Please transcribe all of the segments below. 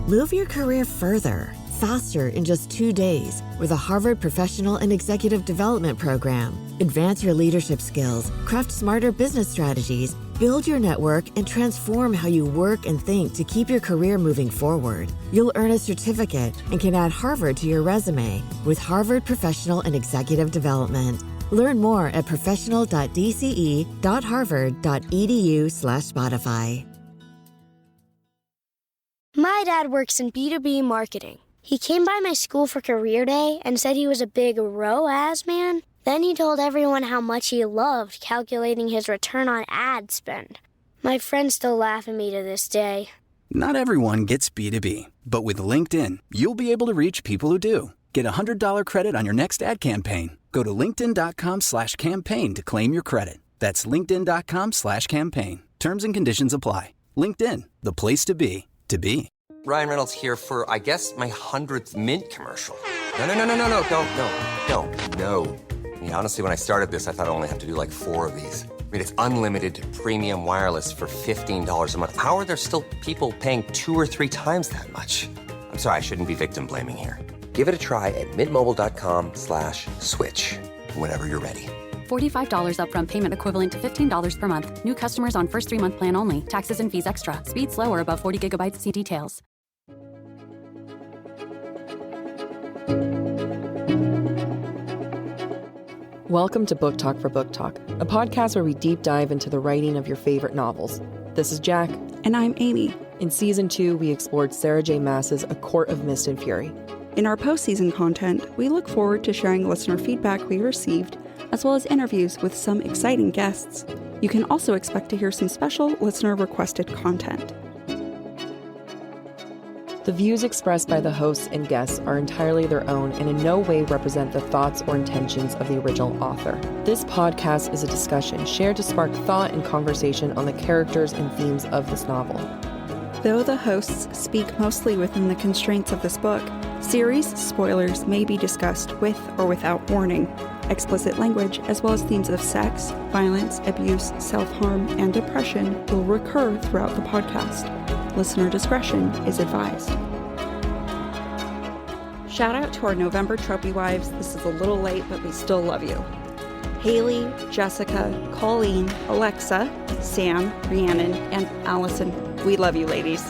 Move your career further, faster in just 2 days with a Harvard Professional and Executive Development Program. Advance your leadership skills, craft smarter business strategies, build your network, and transform how you work and think to keep your career moving forward. You'll earn a certificate and can add Harvard to your resume with Harvard Professional and Executive Development. Learn more at professional.dce.harvard.edu/Spotify. My dad works in B2B marketing. He came by my school for career day and said he was a big ROAS man. Then he told everyone how much he loved calculating his return on ad spend. My friends still laugh at me to this day. Not everyone gets B2B, but with LinkedIn, you'll be able to reach people who do. Get a $100 credit on your next ad campaign. Go to linkedin.com/campaign to claim your credit. That's linkedin.com/campaign. Terms and conditions apply. LinkedIn, the place to be, to be. Ryan Reynolds here for, I guess, my 100th Mint commercial. No, don't. I mean, honestly, when I started this, I thought I only have to do like 4 of these. I mean, it's unlimited premium wireless for $15 a month. How are there still people paying 2 or 3 times that much? I'm sorry, I shouldn't be victim blaming here. Give it a try at mintmobile.com/switch. Whenever you're ready. $45 upfront payment equivalent to $15 per month. New customers on first 3-month plan only. Taxes and fees extra. Speed slower above 40 gigabytes. See details. Welcome to Book Talk for Book Talk, a podcast where we deep dive into the writing of your favorite novels. This is Jack. And I'm Amy. In Season 2, we explored Sarah J. Maas's A Court of Mist and Fury. In our postseason content, we look forward to sharing listener feedback we received, as well as interviews with some exciting guests. You can also expect to hear some special listener-requested content. The views expressed by the hosts and guests are entirely their own and in no way represent the thoughts or intentions of the original author. This podcast is a discussion shared to spark thought and conversation on the characters and themes of this novel. Though the hosts speak mostly within the constraints of this book, series spoilers may be discussed with or without warning. Explicit language, as well as themes of sex, violence, abuse, self-harm, and depression will recur throughout the podcast. Listener discretion is advised. Shout out to our November Trophy Wives. This is a little late, but we still love you. Haley, Jessica, Colleen, Alexa, Sam, Rhiannon, and Allison. We love you, ladies.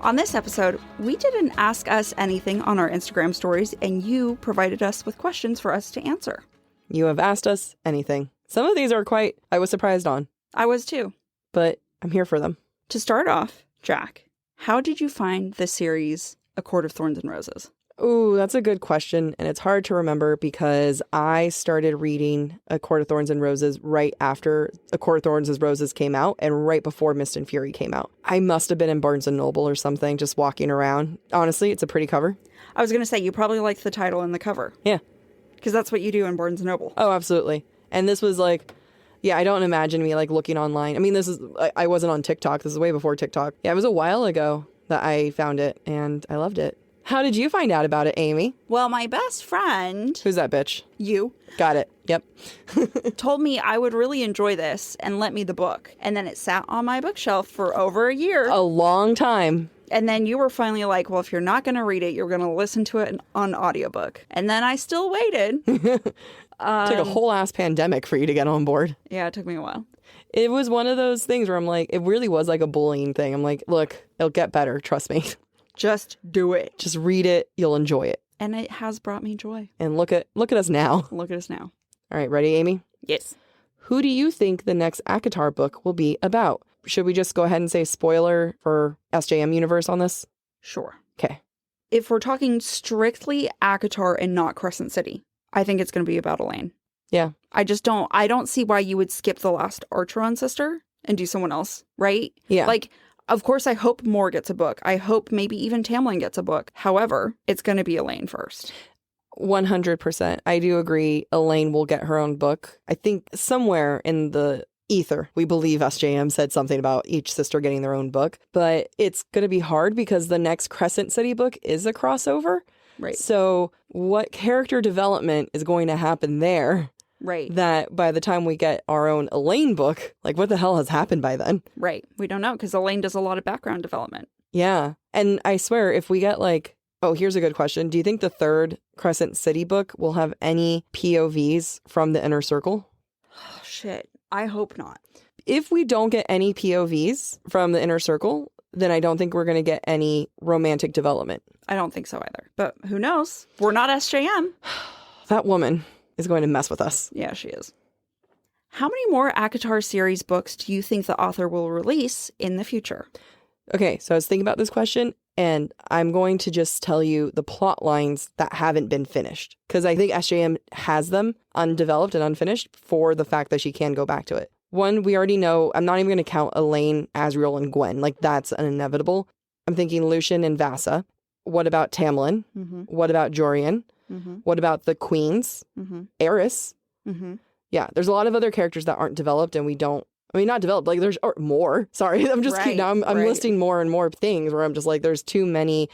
On this episode, we did an Ask Us Anything on our Instagram stories, and you provided us with questions for us to answer. You have asked us anything. Some of these are I was surprised on. I was too. But I'm here for them. To start off, Jack, how did you find the series A Court of Thorns and Roses? Ooh, that's a good question. And it's hard to remember because I started reading A Court of Thorns and Roses right after A Court of Thorns and Roses came out and right before Mist and Fury came out. I must have been in Barnes & Noble or something, just walking around. Honestly, it's a pretty cover. I was going to say, you probably liked the title and the cover. Yeah. Because that's what you do in Barnes & Noble. Oh, absolutely. And this was yeah, I don't imagine me looking online. I mean, I wasn't on TikTok. This is way before TikTok. Yeah, it was a while ago that I found it and I loved it. How did you find out about it, Amy? Well, my best friend... Who's that bitch? You. Got it. Yep. told me I would really enjoy this and lent me the book. And then it sat on my bookshelf for over a year. A long time. And then you were finally like, well, if you're not going to read it, you're going to listen to it on audiobook. And then I still waited. It took a whole ass pandemic for you to get on board. Yeah, it took me a while. It was one of those things where I'm like, it really was like a bullying thing. I'm like, look, it'll get better. Trust me. Just do it. Just read it. You'll enjoy it. And it has brought me joy. And look at us now. Look at us now. All right, ready, Amy? Yes. Who do you think the next ACOTAR book will be about? Should we just go ahead and say spoiler for SJM Universe on this? Sure. Okay. If we're talking strictly ACOTAR and not Crescent City, I think it's going to be about Elaine. Yeah. I don't see why you would skip the last Archeron sister and do someone else, right? Yeah. Of course, I hope Moore gets a book. I hope maybe even Tamlin gets a book. However, it's going to be Elaine first. 100%. I do agree Elaine will get her own book. I think somewhere in the ether, we believe SJM said something about each sister getting their own book. But it's going to be hard because the next Crescent City book is a crossover. Right. So what character development is going to happen there? Right. that by the time we get our own Elaine book, like what the hell has happened by then? Right. We don't know because Elaine does a lot of background development. Yeah. And I swear, if we get like, oh, here's a good question. Do you think the third Crescent City book will have any POVs from the Inner Circle? Oh, shit. I hope not. If we don't get any POVs from the Inner Circle, then I don't think we're going to get any romantic development. I don't think so either. But who knows? We're not SJM. That woman is going to mess with us. Yeah, she is. How many more ACOTAR series books do you think the author will release in the future? Okay, so I was thinking about this question, and I'm going to just tell you the plot lines that haven't been finished. Because I think SJM has them undeveloped and unfinished for the fact that she can go back to it. One, we already know, I'm not even going to count Elaine, Azriel, and Gwen. Like, that's an inevitable. I'm thinking Lucian and Vasa. What about Tamlin? Mm-hmm. What about Jorian? Mm-hmm. What about the queens? Mm-hmm. Eris? Mm-hmm. Yeah, there's a lot of other characters that aren't developed, and we don't. I mean, not developed. Like, there's or more. Sorry, I'm just Right, I'm right. listing more and more things where I'm just like, there's too many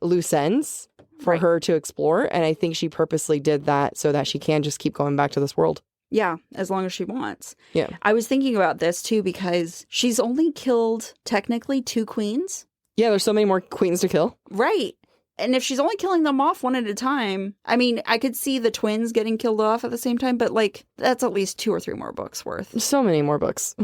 loose ends for Right. her to explore, and I think she purposely did that so that she can just keep going back to this world. Yeah, as long as she wants. Yeah. I was thinking about this too because she's only killed technically 2 queens. Yeah, there's so many more queens to kill. Right. And if she's only killing them off one at a time, I mean, I could see the twins getting killed off at the same time, but like that's at least 2 or 3 more books worth. So many more books.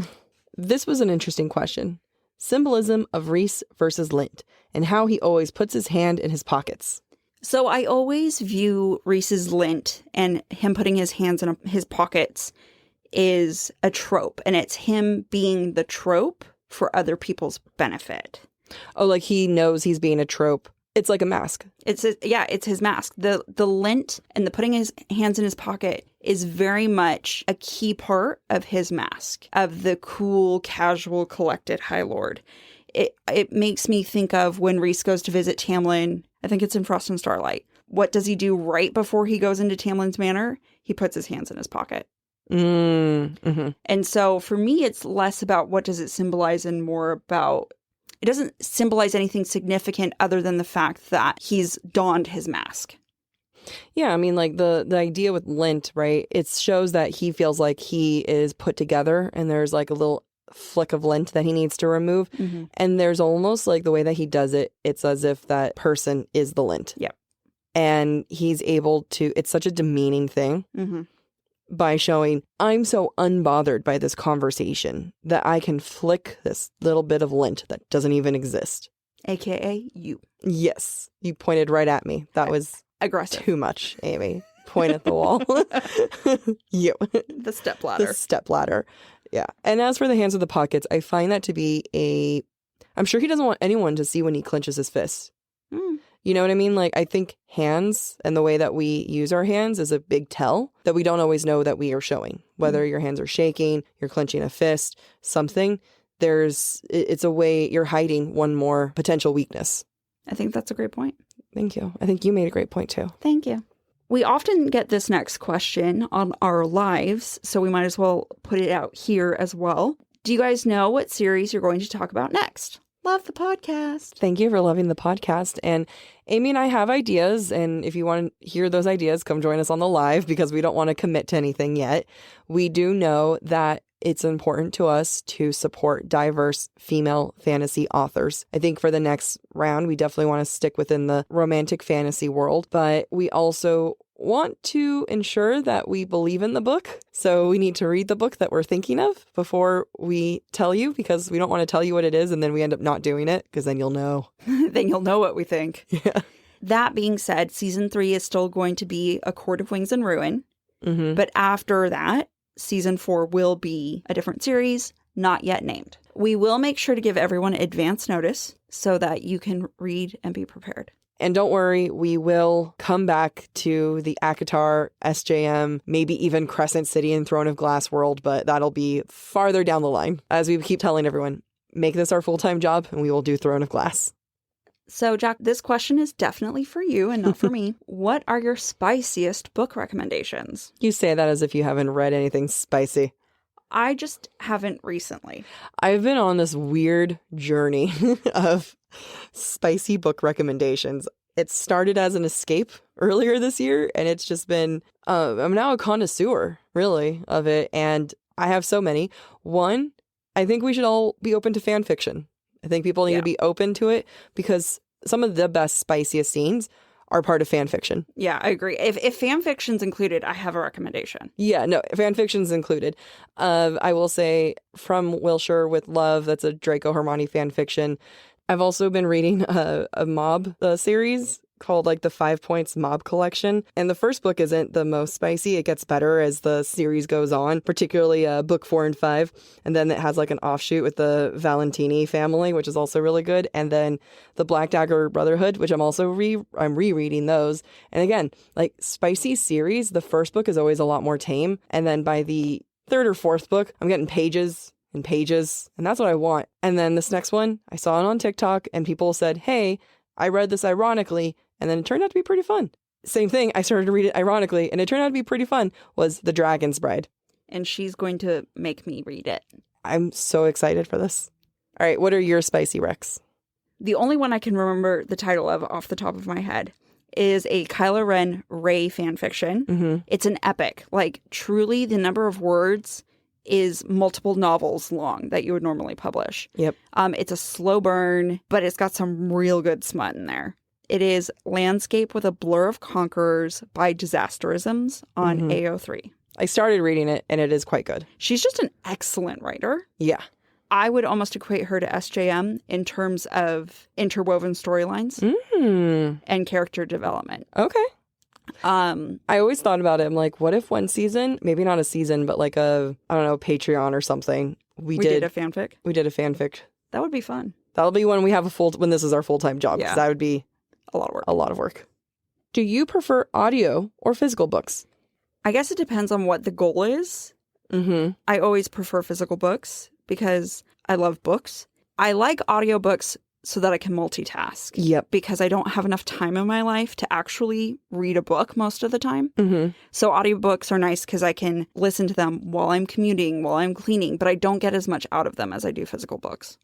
This was an interesting question. Symbolism of Rhys versus Lint, and how he always puts his hand in his pockets. So I always view Rhys's lint and him putting his hands in his pockets is a trope, and it's him being the trope for other people's benefit. Oh, like he knows he's being a trope. It's like a mask. It's his mask. The lint and the putting his hands in his pocket is very much a key part of his mask, of the cool, casual, collected High Lord. It makes me think of when Rhys goes to visit Tamlin. I think it's in Frost and Starlight. What does he do right before he goes into Tamlin's manor? He puts his hands in his pocket. Mm-hmm. And so for me, it's less about what does it symbolize and more about, it doesn't symbolize anything significant other than the fact that he's donned his mask. Yeah, I mean, like the idea with Lint, right? It shows that he feels like he is put together and there's like a little flick of lint that he needs to remove. Mm-hmm. And there's almost like the way that he does it, it's as if that person is the lint. Yep. And he's able to, it's such a demeaning thing Mm-hmm. by showing, I'm so unbothered by this conversation that I can flick this little bit of lint that doesn't even exist. AKA you. Yes, you pointed right at me. That was Aggressive. too much, Amy. Point at the wall. You. The stepladder. The stepladder. Yeah. And as for the hands of the pockets, I find that to be I'm sure he doesn't want anyone to see when he clenches his fists. Mm. You know what I mean? Like, I think hands and the way that we use our hands is a big tell that we don't always know that we are showing. Whether your hands are shaking, you're clenching a fist, something, it's a way you're hiding one more potential weakness. I think that's a great point. Thank you. I think you made a great point too. Thank you. We often get this next question on our lives, so we might as well put it out here as well. Do you guys know what series you're going to talk about next? Love the podcast. Thank you for loving the podcast. And Amy and I have ideas. And if you want to hear those ideas, come join us on the live because we don't want to commit to anything yet. We do know that it's important to us to support diverse female fantasy authors. I think for the next round, we definitely want to stick within the romantic fantasy world, but we also want to ensure that we believe in the book. So we need to read the book that we're thinking of before we tell you, because we don't want to tell you what it is and then we end up not doing it, because then you'll know. Then you'll know what we think. Yeah. That being said, season 3 is still going to be A Court of Wings and Ruin. Mm-hmm. But after that, season 4 will be a different series, not yet named. We will make sure to give everyone advance notice so that you can read and be prepared. And don't worry, we will come back to the ACOTAR, SJM, maybe even Crescent City and Throne of Glass world, but that'll be farther down the line. As we keep telling everyone, make this our full-time job and we will do Throne of Glass. So, Jack, this question is definitely for you and not for me. What are your spiciest book recommendations? You say that as if you haven't read anything spicy. I just haven't recently. I've been on this weird journey of spicy book recommendations. It started as an escape earlier this year, and it's just been, I'm now a connoisseur, really, of it. And I have so many. One, I think we should all be open to fan fiction. I think people need to be open to it because some of the best, spiciest scenes are part of fan fiction. Yeah, I agree. If fan fiction's included, I have a recommendation. Yeah, no, fan fiction's included. I will say From Wilshire with Love, that's a Draco Hermione fan fiction. I've also been reading a mob series called like the 5 Points Mob Collection. And the first book isn't the most spicy. It gets better as the series goes on, particularly book 4 and 5. And then it has like an offshoot with the Valentini family, which is also really good. And then the Black Dagger Brotherhood, which I'm also rereading those. And again, like spicy series, the first book is always a lot more tame. And then by the third or fourth book, I'm getting pages and pages. And that's what I want. And then this next one, I saw it on TikTok and people said, hey, I read this ironically. And then it turned out to be pretty fun. Same thing, I started to read it ironically, and it turned out to be pretty fun, was The Dragon's Bride. And she's going to make me read it. I'm so excited for this. All right, what are your spicy recs? The only one I can remember the title of off the top of my head is a Kylo Ren Rey fanfiction. Mm-hmm. It's an epic. Like, truly, the number of words is multiple novels long that you would normally publish. Yep. It's a slow burn, but it's got some real good smut in there. It is Landscape with a Blur of Conquerors by Disasterisms on AO3. I started reading it, and it is quite good. She's just an excellent writer. Yeah. I would almost equate her to SJM in terms of interwoven storylines and character development. Okay. I always thought about it. I'm like, what if one season, maybe not a season, but like a, I don't know, Patreon or something. We did a fanfic. We did a fanfic. That would be fun. That'll be when we have when this is our full-time job. Yeah. That would be a lot of work. A lot of work. Do you prefer audio or physical books? I guess it depends on what the goal is. Mm-hmm. I always prefer physical books because I love books. I like audiobooks so that I can multitask. Yep. Because I don't have enough time in my life to actually read a book most of the time. Mm-hmm. So audiobooks are nice because I can listen to them while I'm commuting, while I'm cleaning, but I don't get as much out of them as I do physical books.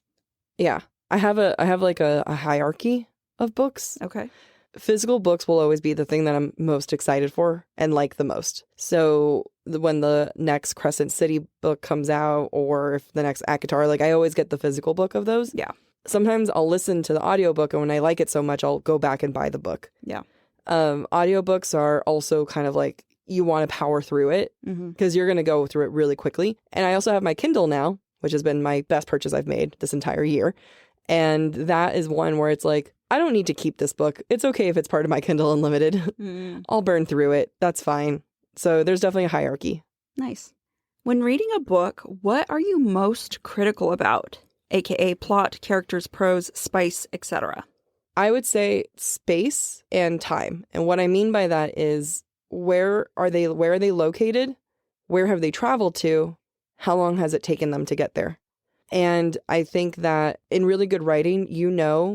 Yeah. I have like a hierarchy of books. Okay. Physical books will always be the thing that I'm most excited for and like the most. So when the next Crescent City book comes out or if the next ACOTAR, like I always get the physical book of those. Yeah. Sometimes I'll listen to the audiobook and when I like it so much, I'll go back and buy the book. Yeah. Audiobooks are also kind of like you want to power through it because you're going to go through it really quickly. And I also have my Kindle now, which has been my best purchase I've made this entire year. And that is one where it's like, I don't need to keep this book. It's okay if it's part of my Kindle Unlimited. I'll burn through it. That's fine. So there's definitely a hierarchy. Nice. When reading a book, what are you most critical about? AKA plot, characters, prose, spice, etc. I would say space and time. And what I mean by that is where are they located? Where have they traveled to? How long has it taken them to get there? And I think that in really good writing,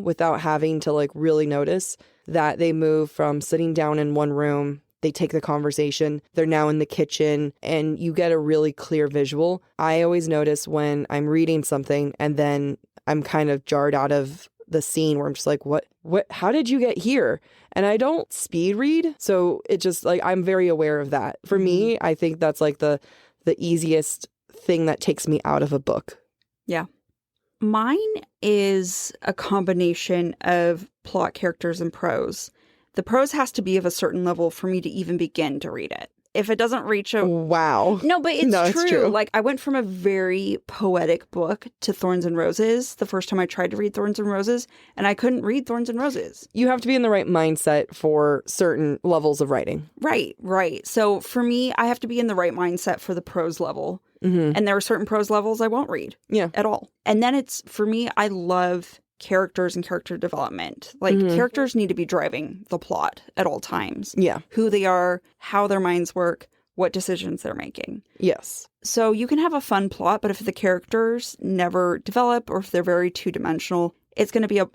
without having to like really notice that they move from sitting down in one room, they take the conversation, they're now in the kitchen, and you get a really clear visual. I always notice when I'm reading something and then I'm kind of jarred out of the scene where I'm just like, what, how did you get here? And I don't speed read. So it just like, I'm very aware of that. For me, I think that's like the easiest thing that takes me out of a book. Yeah. Mine is a combination of plot, characters, and prose. The prose has to be of a certain level for me to even begin to read it. If it doesn't reach a... Wow. No, but it's true. It's true. Like, I went from a very poetic book to Thorns and Roses the first time I tried to read Thorns and Roses, and I couldn't read Thorns and Roses. You have to be in the right mindset for certain levels of writing. Right. So for me, I have to be in the right mindset for the prose level. And there are certain prose levels I won't read at all. And then it's, for me, I love characters and character development. Like, characters need to be driving the plot at all times. Yeah. Who they are, how their minds work, what decisions they're making. Yes. So you can have a fun plot, but if the characters never develop or if they're very two-dimensional, it's going to be a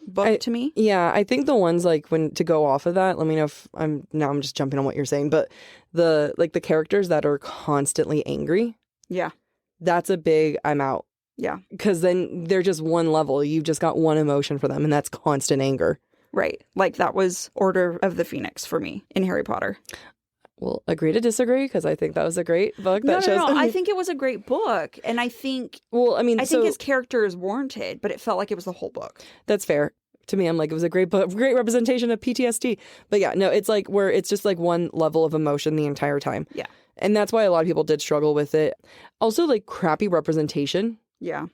book to me. Yeah, I think the ones like when to go off of that, let me know if I'm just jumping on what you're saying, but the characters that are constantly angry. Yeah. That's a big I'm out. Yeah. Because then they're just one level. You've just got one emotion for them, and that's constant anger. Right. Like that was Order of the Phoenix for me in Harry Potter. We'll agree to disagree because I think that was a great book. No. I think it was a great book. And I think, I think his character is warranted, but it felt like it was the whole book. That's fair. To me, I'm like, it was a great book, great representation of PTSD. But yeah, no, it's like where it's just like one level of emotion the entire time. Yeah. And that's why a lot of people did struggle with it. Also, like crappy representation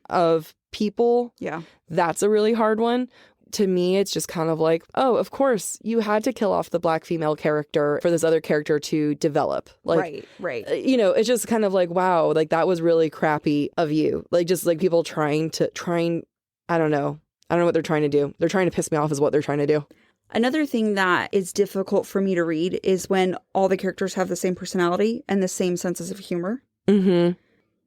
of people. Yeah. That's a really hard one. To me, it's just kind of like, oh, of course, you had to kill off the Black female character for this other character to develop. Like, right. It's just kind of like, wow, like that was really crappy of you. Like just like people trying, I don't know what they're trying to do. They're trying to piss me off is what they're trying to do. Another thing that is difficult for me to read is when all the characters have the same personality and the same senses of humor. Mm-hmm.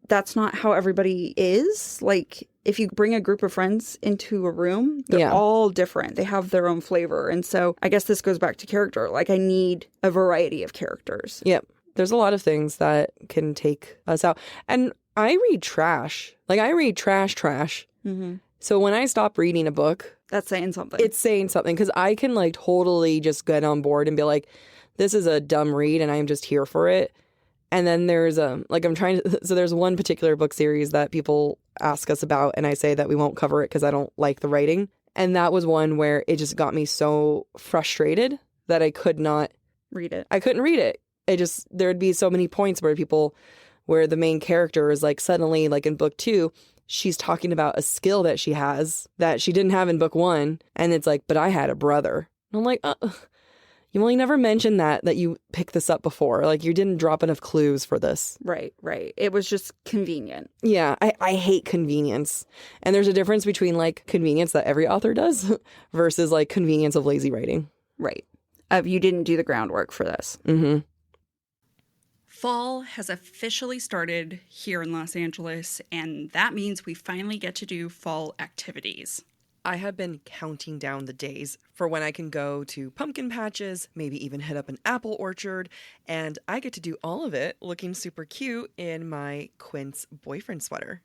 That's not how everybody is. Like, if you bring a group of friends into a room, they're all different. They have their own flavor. And so I guess this goes back to character. Like, I need a variety of characters. Yep. There's a lot of things that can take us out. And I read trash. Like, I read trash. Mm-hmm. So when I stop reading a book... That's saying something. It's saying something. Because I can, like, totally just get on board and be like, this is a dumb read and I'm just here for it. And then there's so there's one particular book series that people ask us about and I say that we won't cover it because I don't like the writing. And that was one where it just got me so frustrated that I could not read it. I couldn't read it. There'd be so many points where the main character is like suddenly like in book 2, she's talking about a skill that she has that she didn't have in book 1. And it's like, but I had a brother. And I'm like, you only never mentioned that you picked this up before. Like, you didn't drop enough clues for this. Right. It was just convenient. Yeah, I hate convenience. And there's a difference between, like, convenience that every author does versus, like, convenience of lazy writing. Right. You didn't do the groundwork for this. Mm-hmm. Fall has officially started here in Los Angeles, and that means we finally get to do fall activities. I have been counting down the days for when I can go to pumpkin patches, maybe even hit up an apple orchard, and I get to do all of it looking super cute in my Quince boyfriend sweater.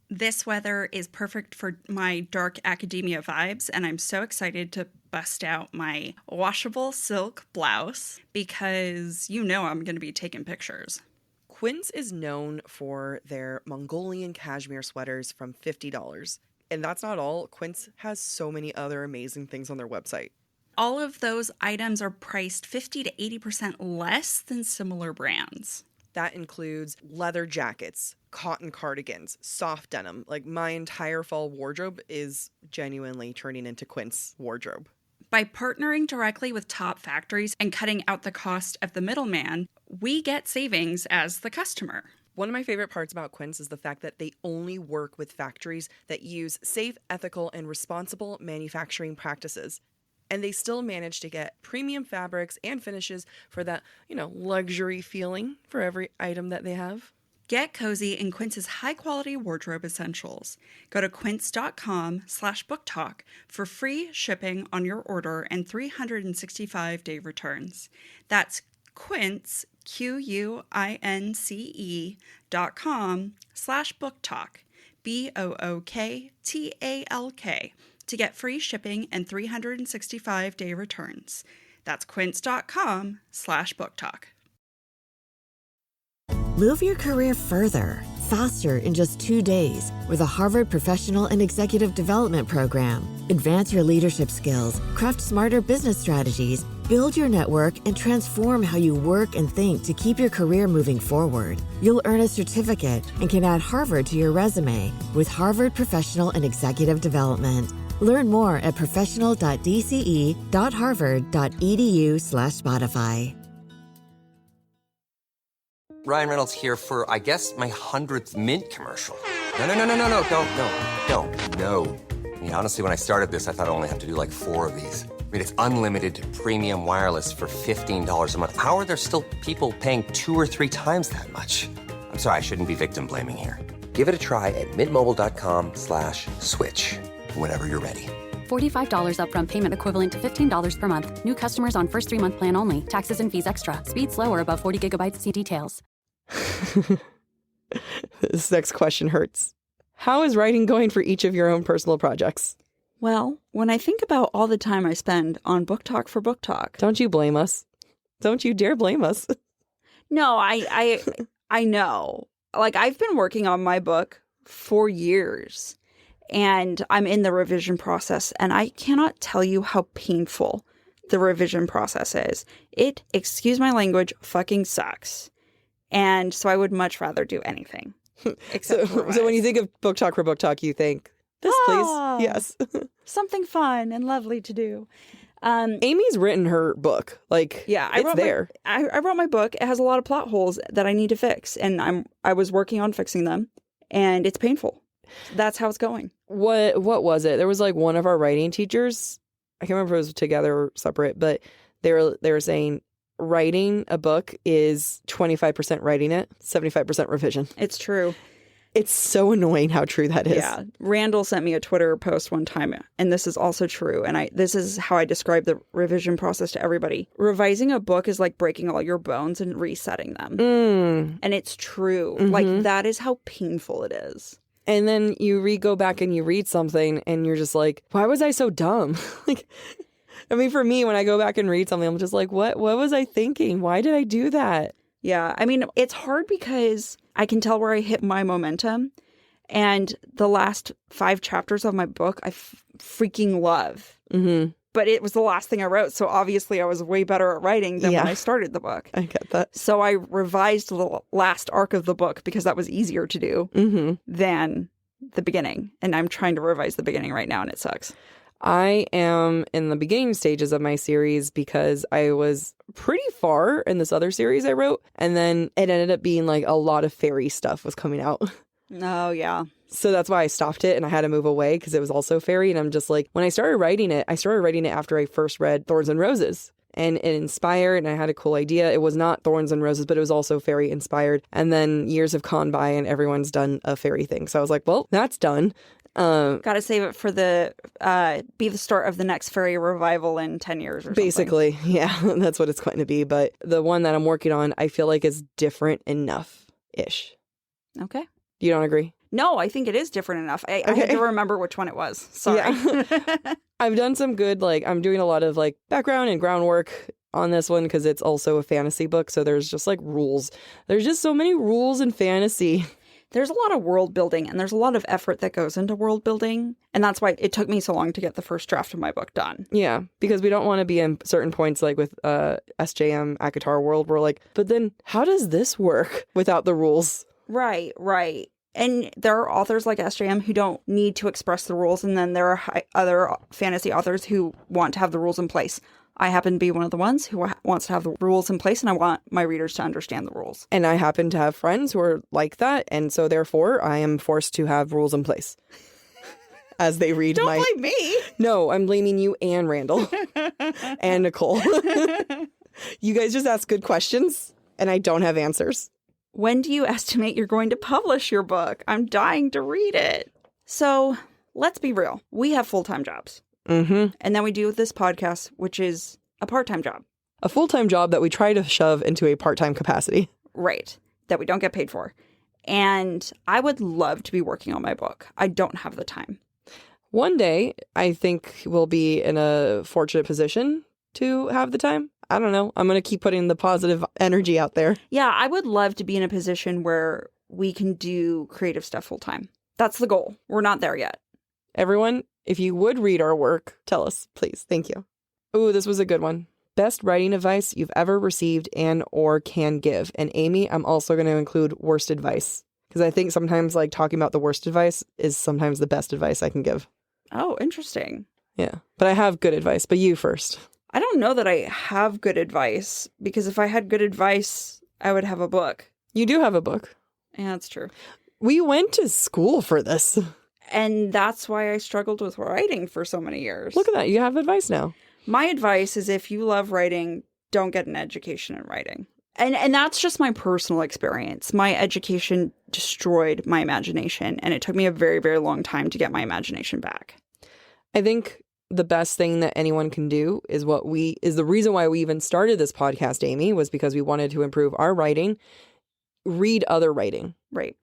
This weather is perfect for my dark academia vibes, and I'm so excited to bust out my washable silk blouse because I'm going to be taking pictures. Quince is known for their Mongolian cashmere sweaters from $50. And that's not all. Quince has so many other amazing things on their website. All of those items are priced 50 to 80% less than similar brands. That includes leather jackets, cotton cardigans, soft denim. Like, my entire fall wardrobe is genuinely turning into Quince wardrobe. By partnering directly with top factories and cutting out the cost of the middleman, we get savings as the customer. One of my favorite parts about Quince is the fact that they only work with factories that use safe, ethical, and responsible manufacturing practices. And they still manage to get premium fabrics and finishes for that, luxury feeling for every item that they have. Get cozy in Quince's high-quality wardrobe essentials. Go to quince.com/booktalk for free shipping on your order and 365-day returns. That's Quince, QUINCE.com/booktalk, BOOKTALK, to get free shipping and 365-day returns. That's quince.com/booktalk. Move your career further, faster in just 2 days with a Harvard Professional and Executive Development Program. Advance your leadership skills, craft smarter business strategies, build your network, and transform how you work and think to keep your career moving forward. You'll earn a certificate and can add Harvard to your resume with Harvard Professional and Executive Development. Learn more at professional.dce.harvard.edu/Spotify. Ryan Reynolds here for, I guess, my 100th Mint commercial. No, don't. I mean, honestly, when I started this, I thought I only have to do like 4 of these. I mean, it's unlimited premium wireless for $15 a month. How are there still people paying 2 or 3 times that much? I'm sorry, I shouldn't be victim blaming here. Give it a try at mintmobile.com/switch. Whenever you're ready. $45 upfront payment equivalent to $15 per month. New customers on first 3-month plan only. Taxes and fees extra. Speed slower above 40 gigabytes. See details. This next question hurts. How is writing going for each of your own personal projects? Well, when I think about all the time I spend on Book Talk for Book Talk. Don't you blame us. Don't you dare blame us. No, I know. Like, I've been working on my book for years, and I'm in the revision process, and I cannot tell you how painful the revision process is. It, excuse my language, fucking sucks. And so I would much rather do anything. So when you think of Book Talk for Book Talk, you think, this, please. Yes. Something fun and lovely to do. Amy's written her book. Like, yeah, it's there. I wrote my book. It has a lot of plot holes that I need to fix, and I was working on fixing them, and it's painful. That's how it's going. What was it? There was like one of our writing teachers. I can't remember if it was together or separate, but they were saying writing a book is 25% writing it, 75% revision. It's true. It's so annoying how true that is. Yeah. Randall sent me a Twitter post one time, and this is also true. And this is how I describe the revision process to everybody. Revising a book is like breaking all your bones and resetting them. And it's true. Mm-hmm. Like, that is how painful it is. And then you go back and you read something and you're just like, why was I so dumb? Like, I mean, for me, when I go back and read something, I'm just like, what was I thinking? Why did I do that? Yeah. I mean, it's hard because I can tell where I hit my momentum. And the last 5 chapters of my book, I freaking love. Mm-hmm. But it was the last thing I wrote. So obviously I was way better at writing than when I started the book. I get that. So I revised the last arc of the book because that was easier to do than the beginning. And I'm trying to revise the beginning right now, and it sucks. I am in the beginning stages of my series because I was pretty far in this other series I wrote. And then it ended up being like a lot of fairy stuff was coming out. Oh, yeah. So that's why I stopped it and I had to move away because it was also fairy. And I'm just like, when I started writing it after I first read Thorns and Roses. And it inspired, and I had a cool idea. It was not Thorns and Roses, but it was also fairy inspired. And then years have gone by and everyone's done a fairy thing. So I was like, well, that's done. Got to save it for be the start of the next fairy revival in 10 years or something. Basically, yeah, that's what it's going to be. But the one that I'm working on, I feel like is different enough-ish. Okay. You don't agree? No, I think it is different enough. I had to remember which one it was. Sorry. Yeah. I've done some good, I'm doing a lot of background and groundwork on this one because it's also a fantasy book. So there's just rules. There's just so many rules in fantasy. There's a lot of world building, and there's a lot of effort that goes into world building. And that's why it took me so long to get the first draft of my book done. Yeah, because we don't want to be in certain points with SJM ACOTAR World. We're but then how does this work without the rules? Right. And there are authors like SJM who don't need to express the rules, and then there are other fantasy authors who want to have the rules in place. I happen to be one of the ones who wants to have the rules in place, and I want my readers to understand the rules. And I happen to have friends who are like that, and so therefore I am forced to have rules in place as they read Don't blame me. No, I'm blaming you and Randall and Nicole. You guys just ask good questions, and I don't have answers. When do you estimate you're going to publish your book? I'm dying to read it. So let's be real. We have full-time jobs. Mm-hmm. And then we do this podcast, which is a part-time job. A full-time job that we try to shove into a part-time capacity. Right. That we don't get paid for. And I would love to be working on my book. I don't have the time. One day, I think we'll be in a fortunate position to have the time. I don't know. I'm going to keep putting the positive energy out there. Yeah, I would love to be in a position where we can do creative stuff full time. That's the goal. We're not there yet. Everyone, if you would read our work, tell us, please. Thank you. Ooh, this was a good one. Best writing advice you've ever received and or can give. And Amy, I'm also going to include worst advice. Because I think sometimes talking about the worst advice is sometimes the best advice I can give. Oh, interesting. Yeah. But I have good advice. But you first. I don't know that I have good advice, because if I had good advice, I would have a book. You do have a book. Yeah, that's true. We went to school for this. And that's why I struggled with writing for so many years. Look at that. You have advice now. My advice is, if you love writing, don't get an education in writing. And that's just my personal experience. My education destroyed my imagination, and it took me a very, very long time to get my imagination back. I think the best thing that anyone can do is the reason why we even started this podcast, Amy, was because we wanted to improve our writing. Read other writing. Right.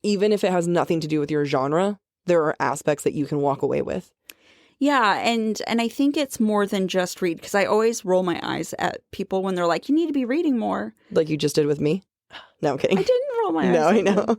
Even if it has nothing to do with your genre, there are aspects that you can walk away with. Yeah, and I think it's more than just read, because I always roll my eyes at people when they're like, you need to be reading more. Like you just did with me? No, I'm kidding. I didn't roll my eyes No, at I you. know.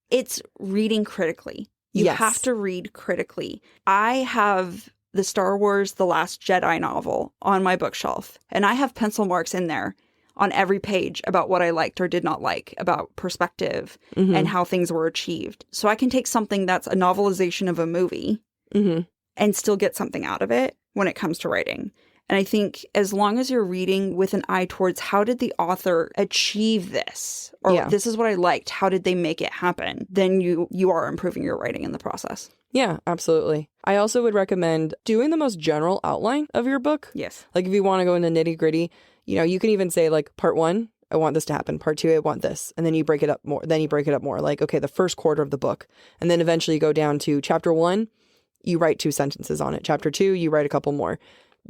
It's reading critically. You Yes. have to read critically. I have the Star Wars The Last Jedi novel on my bookshelf, and I have pencil marks in there on every page about what I liked or did not like, about perspective Mm-hmm. and how things were achieved. So I can take something that's a novelization of a movie Mm-hmm. and still get something out of it when it comes to writing. And I think as long as you're reading with an eye towards how did the author achieve this, or Yeah. this is what I liked, how did they make it happen, then you are improving your writing in the process. Yeah, absolutely. I also would recommend doing the most general outline of your book. Yes. Like if you want to go into nitty gritty, you can even say like part 1, I want this to happen. Part 2, I want this. And then you break it up more. Like, okay, the first quarter of the book. And then eventually you go down to chapter 1, you write 2 sentences on it. Chapter 2, you write a couple more.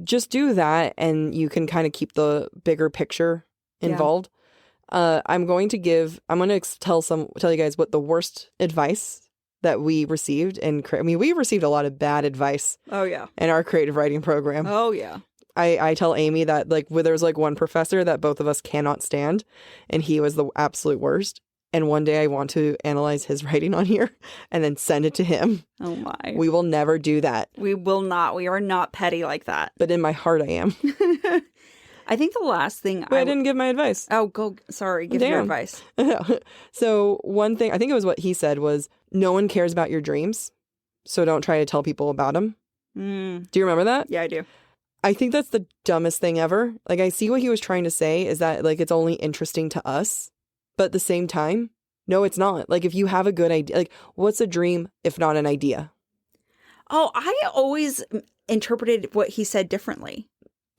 Just do that and you can kind of keep the bigger picture involved. I'm going to tell you guys what the worst advice that we received. We received a lot of bad advice Oh, yeah. in our creative writing program. Oh, yeah. I tell Amy that there's one professor that both of us cannot stand, and he was the absolute worst. And one day I want to analyze his writing on here and then send it to him. Oh, my. We will never do that. We will not. We are not petty like that. But in my heart, I am. I think the last thing Wait, I didn't give my advice. Oh, sorry. Give your Damn. advice. So one thing, I think it was what he said was, no one cares about your dreams, so don't try to tell people about them. Do you remember that? Yeah, I do. I think that's the dumbest thing ever. Like, I see what he was trying to say is that, it's only interesting to us. But at the same time, no, it's not. Like, if you have a good idea, what's a dream if not an idea? Oh, I always interpreted what he said differently.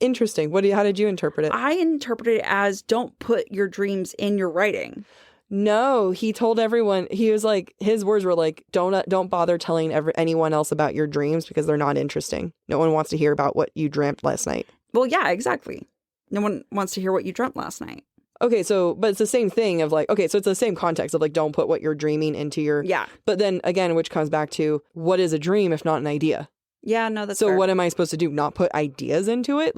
Interesting. How did you interpret it? I interpreted it as don't put your dreams in your writing. No, he told everyone, he was like, his words were like, don't bother telling anyone else about your dreams because they're not interesting. No one wants to hear about what you dreamt last night. Well, yeah, exactly. No one wants to hear what you dreamt last night. Okay, but it's the same thing of so it's the same context of don't put what you're dreaming into your... Yeah. But then again, which comes back to, what is a dream if not an idea? Yeah, no, that's So fair. what am I supposed to do? Not put ideas into it?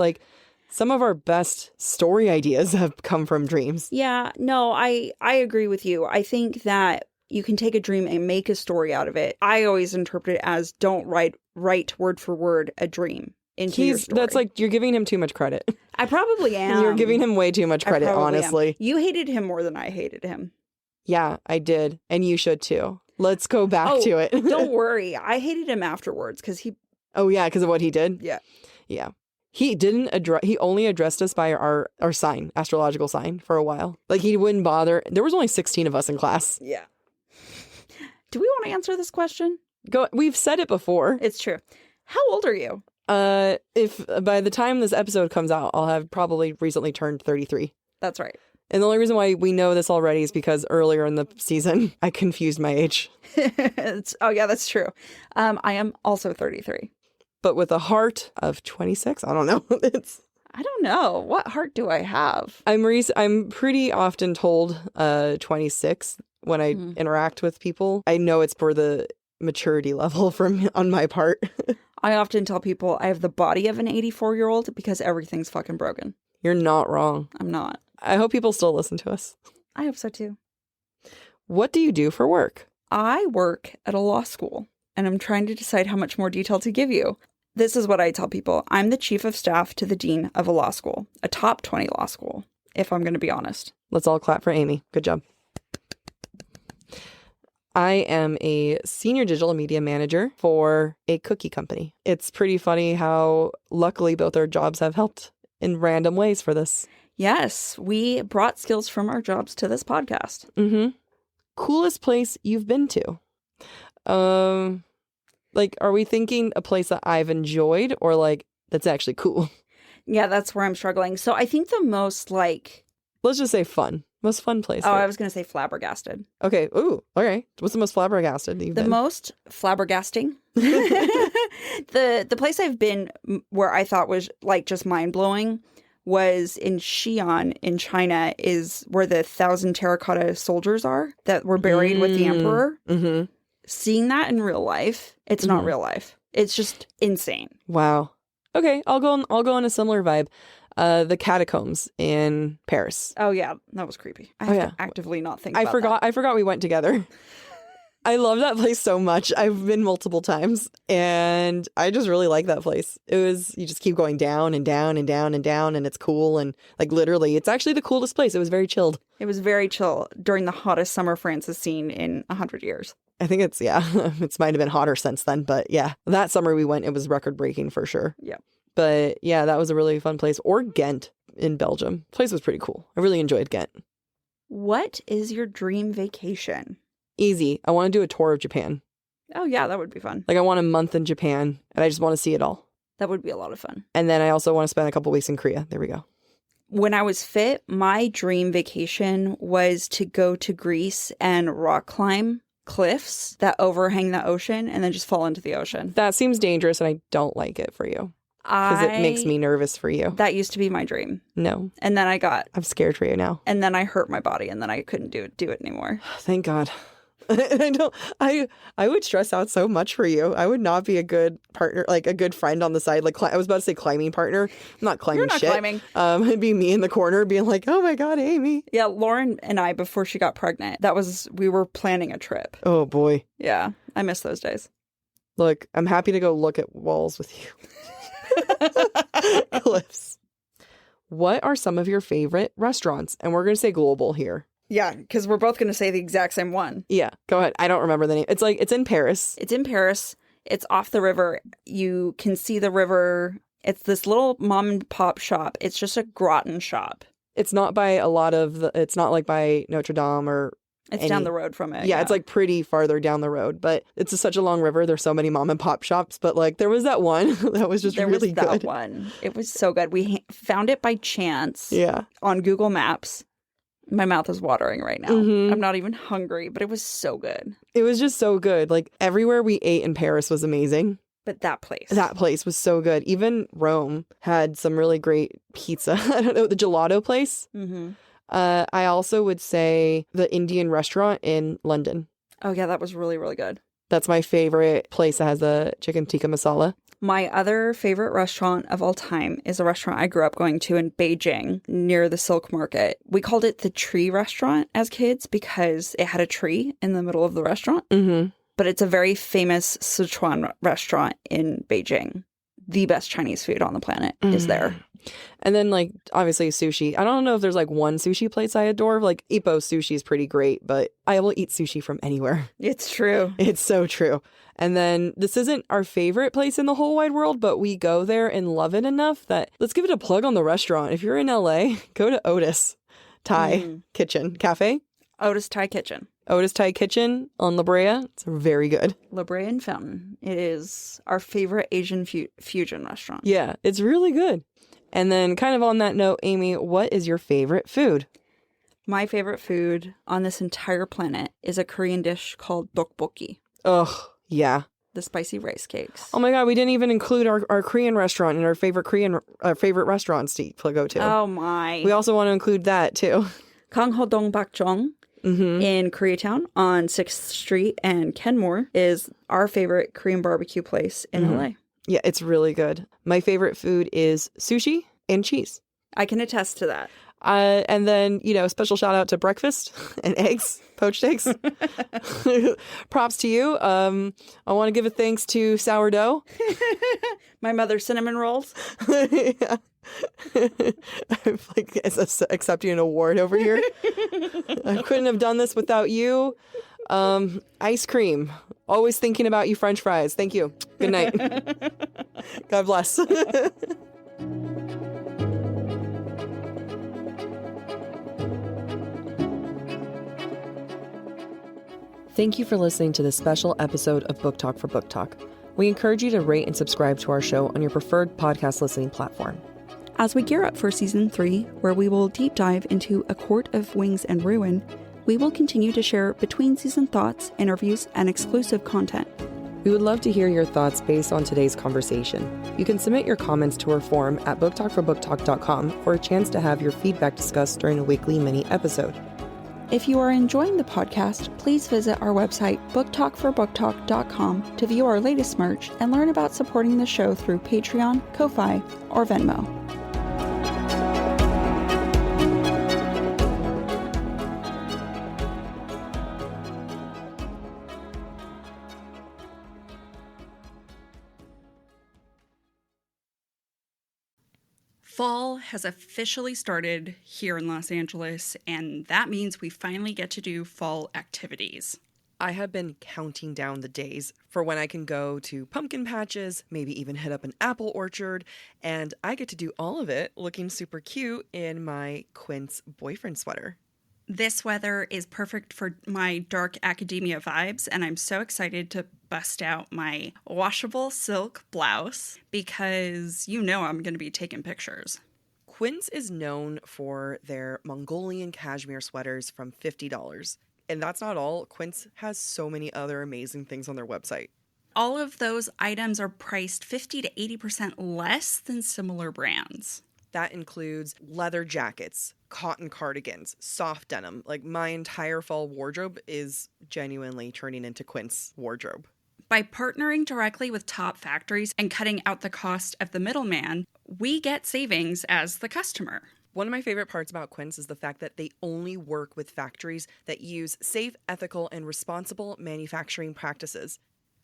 Some of our best story ideas have come from dreams. Yeah, no, I agree with you. I think that you can take a dream and make a story out of it. I always interpret it as don't write word for word a dream into your story. That's you're giving him too much credit. I probably am. You're giving him way too much credit, I probably honestly. am. You hated him more than I hated him. Yeah, I did. And you should too. Let's go back to it. Don't worry. I hated him afterwards because he... Oh, yeah, because of what he did? Yeah. Yeah. He he only addressed us by our sign, astrological sign, for a while. He wouldn't bother. There was only 16 of us in class. Yeah. Do we want to answer this question? We've said it before. It's true. How old are you? If by the time this episode comes out, I'll have probably recently turned 33. That's right. And the only reason why we know this already is because earlier in the season, I confused my age. Oh, yeah, that's true. I am also 33. But with a heart of 26, I don't know. I don't know. What heart do I have? I'm pretty often told 26 when I interact with people. I know it's for the maturity level on my part. I often tell people I have the body of an 84-year-old because everything's fucking broken. You're not wrong. I'm not. I hope people still listen to us. I hope so too. What do you do for work? I work at a law school, and I'm trying to decide how much more detail to give you. This is what I tell people. I'm the chief of staff to the dean of a law school, a top 20 law school, if I'm going to be honest. Let's all clap for Amy. Good job. I am a senior digital media manager for a cookie company. It's pretty funny how luckily both our jobs have helped in random ways for this. Yes, we brought skills from our jobs to this podcast. Mm-hmm. Coolest place you've been to? Are we thinking a place that I've enjoyed or that's actually cool? Yeah, that's where I'm struggling. So I think the most let's just say fun. Most fun place. Oh, I was going to say flabbergasted. Okay. Ooh. Okay. What's the most flabbergasted you've been? The most flabbergasting. The place I've been where I thought was just mind blowing was in Xi'an in China, is where the 1,000 terracotta soldiers are that were buried with the emperor. Mm-hmm. seeing that in real life, it's not real life. It's just insane. Wow. Okay, I'll go on a similar vibe. The catacombs in Paris. Oh yeah, that was creepy. I have to actively not think about that. I forgot we went together. I love that place so much. I've been multiple times and I just really like that place. You just keep going down and down and down and down, and it's cool, and like literally it's actually the coolest place. It was very chilled. It was very chill during the hottest summer France has seen in 100 years. I think it might have been hotter since then, but yeah, that summer we went, it was record breaking for sure. Yeah. But yeah, that was a really fun place. Or Ghent in Belgium. The place was pretty cool. I really enjoyed Ghent. What is your dream vacation? Easy. I want to do a tour of Japan. Oh yeah, that would be fun. Like I want a month in Japan and I just want to see it all. That would be a lot of fun. And then I also want to spend a couple weeks in Korea. There we go. When I was fit, my dream vacation was to go to Greece and rock climb cliffs that overhang the ocean and then just fall into the ocean. That seems dangerous and I don't like it for you. Because it makes me nervous for you. That used to be my dream. No. And then I'm scared for you now. And then I hurt my body and then I couldn't do it anymore. Thank God. I would stress out so much for you. I would not be a good partner, like a good friend on the side. Like I was about to say climbing partner. I'm not climbing. You're not shit. climbing. It'd be me in the corner being like, oh my God, Amy. Yeah, Lauren and I, before she got pregnant, we were planning a trip. Oh boy. Yeah, I miss those days. Look, I'm happy to go look at walls with you. Cliffs. What are some of your favorite restaurants? And we're going to say global here. Yeah, because we're both going to say the exact same one. Yeah, go ahead. I don't remember the name. It's in Paris. It's in Paris. It's off the river. You can see the river. It's this little mom and pop shop. It's just a gratin shop. It's not by it's not like by Notre Dame or It's down the road from it. Yeah, it's like pretty farther down the road, but it's such a long river. There's so many mom and pop shops, but like there was that one that was just really good. That one. It was so good. We found it by chance. Yeah. On Google Maps. My mouth is watering right now. Mm-hmm. I'm not even hungry, but it was so good. It was just so good. Like everywhere we ate in Paris was amazing. But that place was so good. Even Rome had some really great pizza. I don't know, the gelato place. Mm-hmm. I also would say the Indian restaurant in London. Oh, yeah, that was really, really good. That's my favorite place that has the chicken tikka masala. My other favorite restaurant of all time is a restaurant I grew up going to in Beijing near the Silk Market. We called it the Tree Restaurant as kids because it had a tree in the middle of the restaurant. Mm-hmm. But it's a very famous Sichuan restaurant in Beijing. The best Chinese food on the planet is there. And then, like, obviously sushi. I don't know if there's, like, one sushi place I adore. Like, Ippo sushi is pretty great, but I will eat sushi from anywhere. It's true. It's so true. And then this isn't our favorite place in the whole wide world, but we go there and love it enough that let's give it a plug on the restaurant. If you're in LA, go to Otis Thai Kitchen Cafe. Otis Thai Kitchen. Otis Thai Kitchen on La Brea. It's very good. La Brea and Fountain. It is our favorite Asian fusion restaurant. Yeah, it's really good. And then kind of on that note, Amy, what is your favorite food? My favorite food on this entire planet is a Korean dish called tteokbokki. Ugh, yeah. The spicy rice cakes. Oh my God, we didn't even include our Korean restaurant in our favorite favorite restaurants to go to. Oh my. We also want to include that too. Gangho-dong Bakjeong in Koreatown on 6th Street and Kenmore is our favorite Korean barbecue place in LA. Yeah, it's really good. My favorite food is sushi and cheese. I can attest to that. And then, special shout out to breakfast and eggs, poached eggs. Props to you. I want to give a thanks to sourdough. My mother's cinnamon rolls. Yeah. I'm like accepting an award over here. I couldn't have done this without you. Ice cream. Always thinking about you, French fries. Thank you. Good night. God bless. Thank you for listening to this special episode of Book Talk for Book Talk. We encourage you to rate and subscribe to our show on your preferred podcast listening platform. As we gear up for Season 3, where we will deep dive into A Court of Wings and Ruin, we will continue to share between-season thoughts, interviews, and exclusive content. We would love to hear your thoughts based on today's conversation. You can submit your comments to our forum at booktalkforbooktalk.com for a chance to have your feedback discussed during a weekly mini episode. If you are enjoying the podcast, please visit our website, booktalkforbooktalk.com, to view our latest merch and learn about supporting the show through Patreon, Ko-Fi, or Venmo. Fall has officially started here in Los Angeles, and that means we finally get to do fall activities. I have been counting down the days for when I can go to pumpkin patches, maybe even hit up an apple orchard, and I get to do all of it looking super cute in my Quince boyfriend sweater. This weather is perfect for my dark academia vibes, and I'm so excited to bust out my washable silk blouse because you know I'm going to be taking pictures. Quince is known for their Mongolian cashmere sweaters from $50. And that's not all. Quince has so many other amazing things on their website. All of those items are priced 50 to 80% less than similar brands. That includes leather jackets, cotton cardigans, soft denim. Like, my entire fall wardrobe is genuinely turning into Quince wardrobe. By partnering directly with top factories and cutting out the cost of the middleman, we get savings as the customer. One of my favorite parts about Quince is the fact that they only work with factories that use safe, ethical, and responsible manufacturing practices.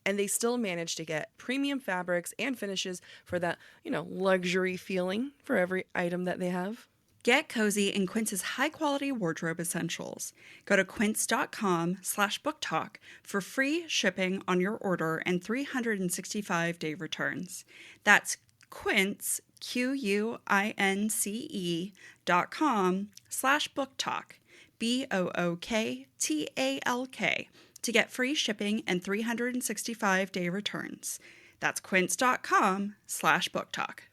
And they still manage to get premium fabrics and finishes for that, luxury feeling for every item that they have. Get cozy in Quince's high-quality wardrobe essentials. Go to quince.com/booktalk for free shipping on your order and 365-day returns. That's Quince, QUINCE.com/booktalk, BOOKTALK, to get free shipping and 365-day returns. That's quince.com/booktalk.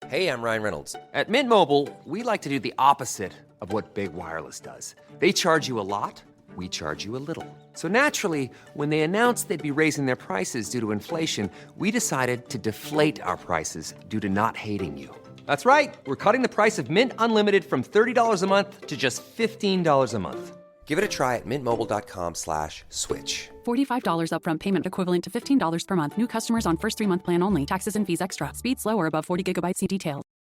Hey, I'm Ryan Reynolds. At Mint Mobile, we like to do the opposite of what Big Wireless does. They charge you a lot, we charge you a little. So naturally, when they announced they'd be raising their prices due to inflation, we decided to deflate our prices due to not hating you. That's right. We're cutting the price of Mint Unlimited from $30 a month to just $15 a month. Give it a try at mintmobile.com/switch. $45 upfront payment equivalent to $15 per month. New customers on first 3-month plan only. Taxes and fees extra. Speed slower above 40 gigabytes. See details.